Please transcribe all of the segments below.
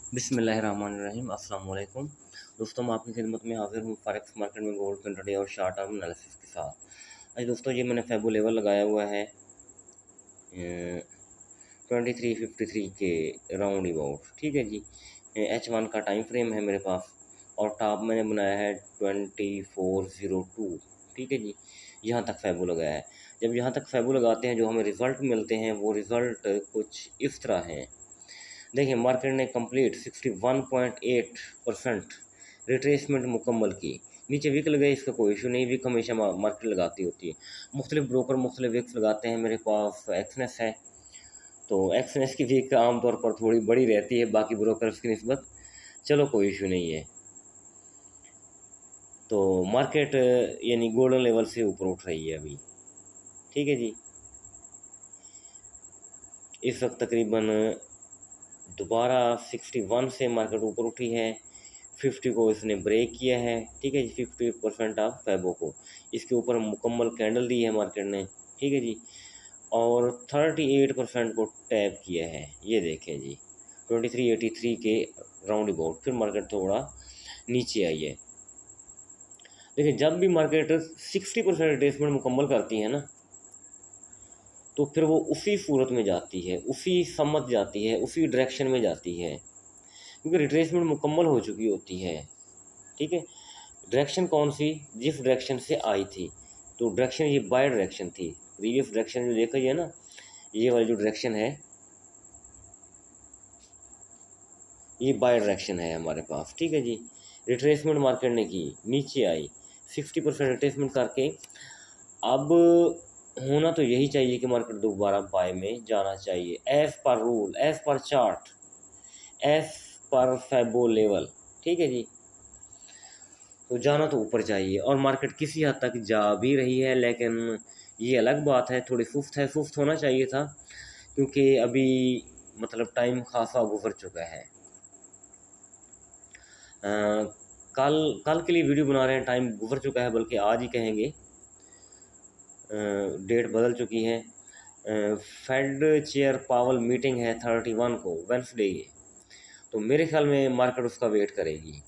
बिस्मिल्लाहिर्रहमानिर्रहीम अस्सलाम वालेकुम दोस्तों, मैं आपकी खिदमत में हाजिर हूँ फॉरेक्स मार्केट में गोल्ड इंट्राडे और शॉर्ट टर्म एनालिसिस के साथ। आज दोस्तों ये मैंने फेबो लेवल लगाया हुआ है 2353 के राउंड अबाउट। ठीक है जी। H1 का टाइम फ्रेम है मेरे पास और टॉप मैंने बनाया है 2402। ठीक है जी। यहाँ तक फेबो लगाया है। जब यहाँ तक फेबो लगाते हैं जो हमें रिज़ल्ट मिलते हैं वो रिज़ल्ट कुछ इस तरह हैं। देखिए, मार्केट ने कंप्लीट 61.8% रिट्रेसमेंट मुकम्मल की। नीचे विक लगे, इसका कोई इशू नहीं, विक हमेशा मार्केट लगाती होती है। मुख्तलिफ ब्रोकर मुख्तलिफ विक्स लगाते हैं। मेरे पास एक्सनेस है तो एक्सनेस की विक आमतौर पर थोड़ी बड़ी रहती है बाकी ब्रोकर्स की निस्बत। चलो, कोई इशू नहीं है। तो मार्केट यानी गोल्डन लेवल से ऊपर उठ रही है अभी। ठीक है जी। इस वक्त तकरीबन दोबारा 61 से मार्केट ऊपर उठी है। 50 को इसने ब्रेक किया है। ठीक है जी। 50% ऑफ फेबो को इसके ऊपर मुकम्मल कैंडल दी है मार्केट ने। ठीक है जी। और 38% को टैप किया है। ये देखें जी, 2383 के राउंड अबाउट फिर मार्केट थोड़ा नीचे आई है। देखिए, जब भी मार्केट 60% रिट्रेसमेंट मुकम्मल करती है ना, तो फिर वो उसी सूरत में जाती है, उसी समत जाती है, उसी डायरेक्शन में जाती है, क्योंकि रिट्रेसमेंट मुकम्मल हो चुकी होती है। ठीक है। डायरेक्शन कौन सी? जिस डायरेक्शन से आई थी, तो डायरेक्शन ये बाय डायरेक्शन थी। प्रीवियस डायरेक्शन जो देखा है ना, ये वाली जो डायरेक्शन है ये बाय डायरेक्शन है हमारे पास। ठीक है जी। रिट्रेसमेंट मार्केट ने की, नीचे आई, 60% रिट्रेसमेंट करके अब होना तो यही चाहिए कि मार्केट दोबारा बाय में जाना चाहिए, as per rule, as per chart, as per Fibo level. ठीक है जी। तो जाना तो ऊपर चाहिए और मार्केट किसी हद तक जा भी रही है, लेकिन ये अलग बात है, थोड़ी सुस्त है। सुस्त होना चाहिए था क्योंकि अभी मतलब टाइम खासा गुजर चुका है। कल कल के लिए वीडियो बना रहे हैं, टाइम गुजर चुका है, बल्कि आज ही कहेंगे। डेट बदल चुकी है। फेड चेयर पावल मीटिंग है 31 को, वेंसडे। तो मेरे ख्याल में मार्केट उसका वेट करेगी।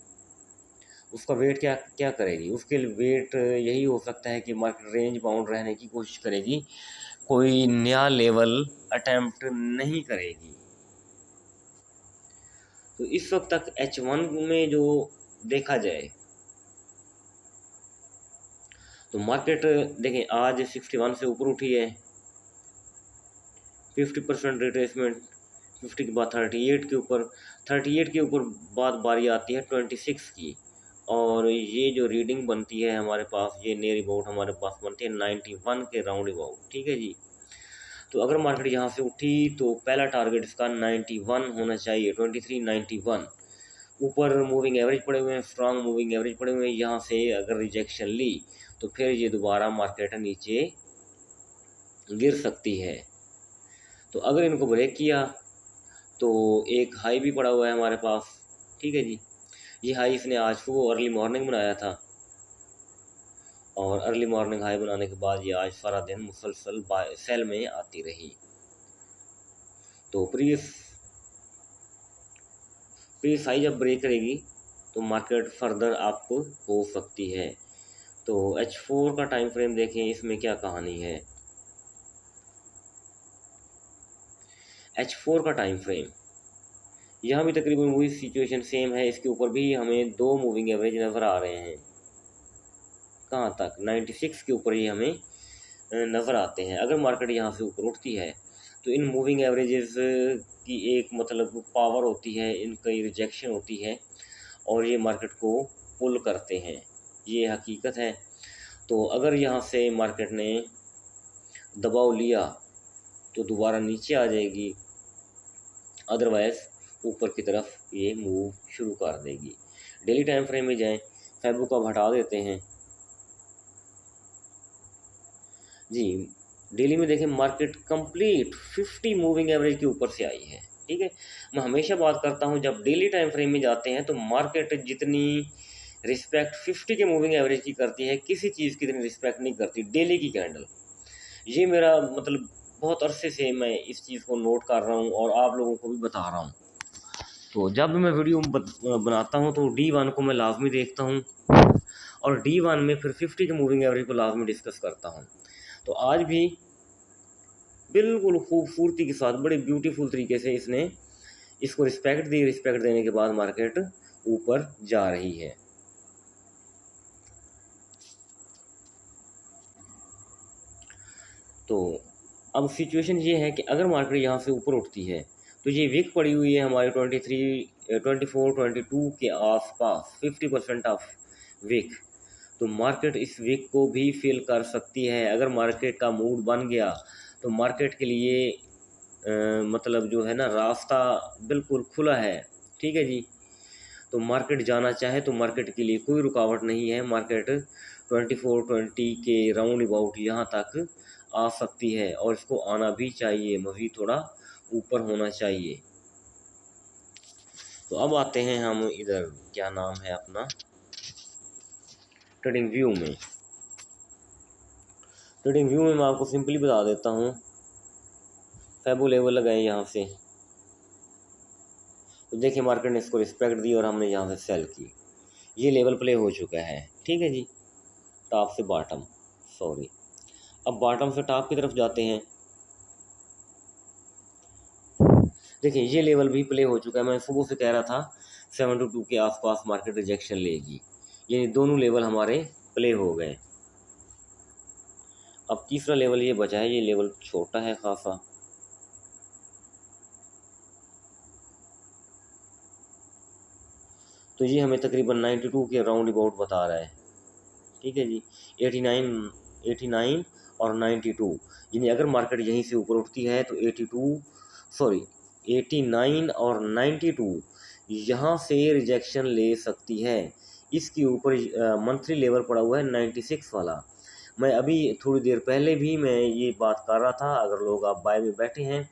उसका वेट क्या क्या करेगी? उसके लिए वेट यही हो सकता है कि मार्केट रेंज बाउंड रहने की कोशिश करेगी, कोई नया लेवल अटेम्प्ट नहीं करेगी। तो इस वक्त तक H1 में जो देखा जाए तो मार्केट देखें आज 61 से ऊपर उठी है, 50% रिट्रेसमेंट, 50 के बाद 38 के ऊपर, 38 के ऊपर बाद बारी आती है 26 की। और ये जो रीडिंग बनती है हमारे पास, ये नियर अबाउट हमारे पास बनती है 91 के राउंड अबाउट। ठीक है जी। तो अगर मार्केट यहाँ से उठी तो पहला टारगेट इसका 91 होना चाहिए, 2391। ऊपर मूविंग एवरेज पड़े हुए हैं, स्ट्रांग मूविंग एवरेज पड़े हुए हैं। यहाँ से अगर रिजेक्शन ली तो फिर ये दोबारा मार्केट नीचे गिर सकती है। तो अगर इनको ब्रेक किया तो एक हाई भी पड़ा हुआ है हमारे पास। ठीक है जी। ये हाई इसने आज सुबह अर्ली मॉर्निंग बनाया था और अर्ली मॉर्निंग हाई बनाने के बाद ये आज सारा दिन मुसलसल सेल में आती रही। तो प्रीवियस हाई जब ब्रेक करेगी तो मार्केट फर्दर अप हो सकती है। तो H4 का टाइम फ्रेम देखें, इसमें क्या कहानी है। H4 का टाइम फ्रेम यहाँ भी तकरीबन वही सिचुएशन सेम है। इसके ऊपर भी हमें दो मूविंग एवरेज नज़र आ रहे हैं। कहाँ तक? 96 के ऊपर ही हमें नज़र आते हैं। अगर मार्केट यहाँ से ऊपर उठती है तो इन मूविंग एवरेजेस की एक मतलब पावर होती है, इनकी रिजेक्शन होती है और ये मार्केट को पुल करते हैं, ये हकीकत है। तो अगर यहाँ से मार्केट ने दबाव लिया तो दोबारा नीचे आ जाएगी, अदरवाइज़ ऊपर की तरफ ये मूव शुरू कर देगी। डेली टाइम फ्रेम में जाएं, फेबो को हटा देते हैं जी। डेली में देखें मार्केट कंप्लीट 50 मूविंग एवरेज के ऊपर से आई है। ठीक है। मैं हमेशा बात करता हूं, जब डेली टाइम फ्रेम में जाते हैं तो मार्केट जितनी रिस्पेक्ट 50 के मूविंग एवरेज की करती है, किसी चीज़ की इतनी रिस्पेक्ट नहीं करती डेली की कैंडल। ये मेरा मतलब बहुत अरसे से मैं इस चीज़ को नोट कर रहा हूँ और आप लोगों को भी बता रहा हूँ। तो जब भी मैं वीडियो बनाता हूँ तो D1 को मैं लाजमी देखता हूँ और D1 में फिर 50 के मूविंग एवरेज को लाजमी डिस्कस करता हूँ। तो आज भी बिल्कुल खूबसूरती के साथ बड़े ब्यूटीफुल तरीके से इसने इसको रिस्पेक्ट दी। रिस्पेक्ट देने के बाद मार्केट ऊपर जा रही है। तो अब सिचुएशन ये है कि अगर मार्केट यहाँ से ऊपर उठती है तो ये विक पड़ी हुई है हमारे 24, 22 के आसपास, 50% ऑफ विक। तो मार्केट इस विक को भी फिल कर सकती है। अगर मार्केट का मूड बन गया तो मार्केट के लिए मतलब जो है ना रास्ता बिल्कुल खुला है। ठीक है जी। तो मार्केट जाना चाहे तो मार्केट के लिए कोई रुकावट नहीं है। मार्केट 24-20 के राउंड अबाउट यहाँ तक आ सकती है और इसको आना भी चाहिए, मज़ीद थोड़ा ऊपर होना चाहिए। तो अब आते हैं हम इधर, क्या नाम है अपना, ट्रेडिंग व्यू में। ट्रेडिंग व्यू में मैं आपको सिंपली बता देता हूँ, फैबो लेवल लगाए यहाँ से, तो देखिए मार्केट ने इसको रिस्पेक्ट दी और हमने यहाँ से सेल की। ये लेवल प्ले हो चुका है। ठीक है जी। टॉप से बॉटम, सॉरी, अब बॉटम से टॉप की तरफ जाते हैं। देखिए ये लेवल भी प्ले हो चुका है। मैं सुबह से कह रहा था 72 के आसपास मार्केट रिजेक्शन लेगी। ये दोनों लेवल हमारे प्ले हो गए। अब तीसरा लेवल ये बचा है, ये लेवल छोटा है खासा। तो ये हमें तकरीबन 92 के राउंड अबाउट बता रहा है। ठीक है जी। 89 और 92, यानी अगर मार्केट यहीं से ऊपर उठती है तो 89 और 92 यहाँ से रिजेक्शन ले सकती है। इसके ऊपर मंथली लेवल पड़ा हुआ है 96 वाला। मैं अभी थोड़ी देर पहले भी मैं ये बात कर रहा था, अगर लोग आप बाय में बैठे हैं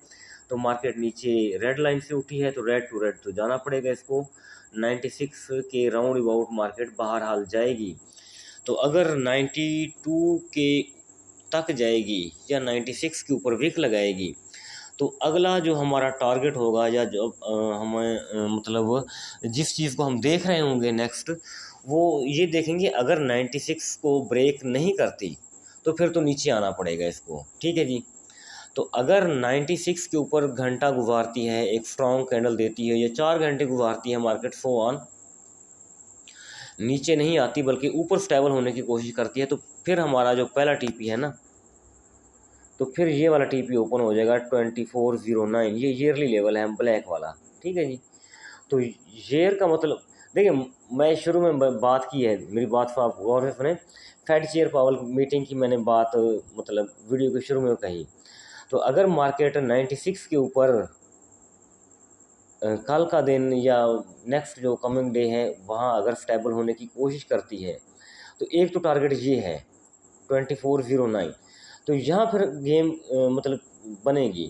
तो मार्केट नीचे रेड लाइन से उठी है तो रेड टू रेड तो जाना पड़ेगा इसको। 96 के राउंड अबाउट मार्केट बहरहाल जाएगी। तो अगर 92 के तक जाएगी या 96 के ऊपर विक लगाएगी तो अगला जो हमारा टारगेट होगा या जो हमें मतलब जिस चीज़ को हम देख रहे होंगे नेक्स्ट, वो ये देखेंगे अगर 96 को ब्रेक नहीं करती तो फिर तो नीचे आना पड़ेगा इसको। ठीक है जी। तो अगर 96 के ऊपर घंटा गुजारती है, एक स्ट्रॉन्ग कैंडल देती है, या 4 घंटे गुजारती है मार्केट, सो ऑन, नीचे नहीं आती बल्कि ऊपर स्टेबल होने की कोशिश करती है, तो फिर हमारा जो पहला टीपी है ना, तो फिर ये वाला टीपी ओपन हो जाएगा 2409। ये ईयरली लेवल है ब्लैक वाला। ठीक है जी। तो ईयर का मतलब देखिए, मैं शुरू में बात की है, मेरी बात को आप गौर से सुने। फेड चेयर पावल मीटिंग की मैंने बात मतलब वीडियो के शुरू में कही। तो अगर मार्केट 96 के ऊपर कल का दिन या नेक्स्ट जो कमिंग डे है वहाँ अगर स्टेबल होने की कोशिश करती है तो एक तो टारगेट ये है 2409। तो यहाँ फिर गेम मतलब बनेगी।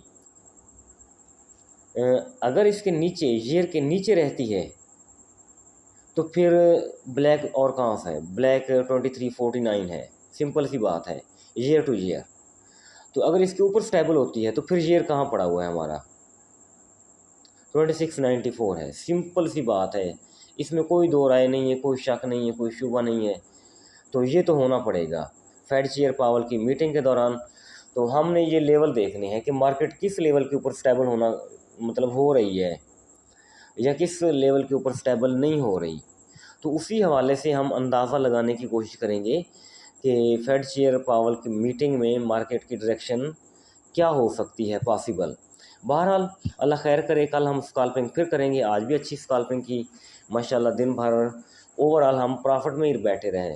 अगर इसके नीचे, ईयर के नीचे रहती है तो फिर ब्लैक और कहाँ से है, ब्लैक 2349 है। सिंपल सी बात है, ईयर टू ईयर। तो अगर इसके ऊपर स्टेबल होती है तो फिर ईयर कहाँ पड़ा हुआ है हमारा, 2694 है। सिंपल सी बात है, इसमें कोई दो राय नहीं है, कोई शक नहीं है, कोई शुबा नहीं है। तो ये तो होना पड़ेगा फेड चेयर पावल की मीटिंग के दौरान। तो हमने ये लेवल देखने हैं कि मार्केट किस लेवल के ऊपर स्टेबल होना मतलब हो रही है या किस लेवल के ऊपर स्टेबल नहीं हो रही। तो उसी हवाले से हम अंदाज़ा लगाने की कोशिश करेंगे कि फेड चेयर पावल की मीटिंग में मार्केट की डायरेक्शन क्या हो सकती है पॉसिबल। बहरहाल अल्लाह खैर करे, कल हम स्कैल्पिंग फिर करेंगे। आज भी अच्छी स्कैल्पिंग की माशाल्लाह, दिन भर ओवरऑल हम प्रॉफिट में ही बैठे रहे।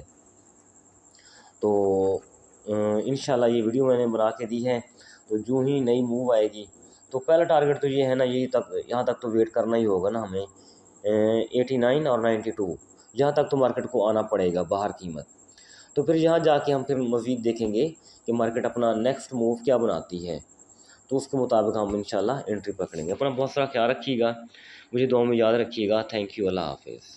तो इंशाल्लाह ये वीडियो मैंने बना के दी है। तो जो ही नई मूव आएगी तो पहला टारगेट तो ये है ना, यही तक, यहाँ तक तो वेट करना ही होगा ना हमें। 89 और 92 यहाँ तक तो मार्केट को आना पड़ेगा बाहर कीमत। तो फिर यहाँ जाके हम फिर मज़ीद देखेंगे कि मार्केट अपना नेक्स्ट मूव क्या बनाती है। तो उसके मुताबिक हम इंशाल्लाह एंट्री पकड़ेंगे। अपना बहुत सारा ख्याल रखिएगा, मुझे दुआ में याद रखिएगा। थैंक यू, अल्लाह हाफिज़।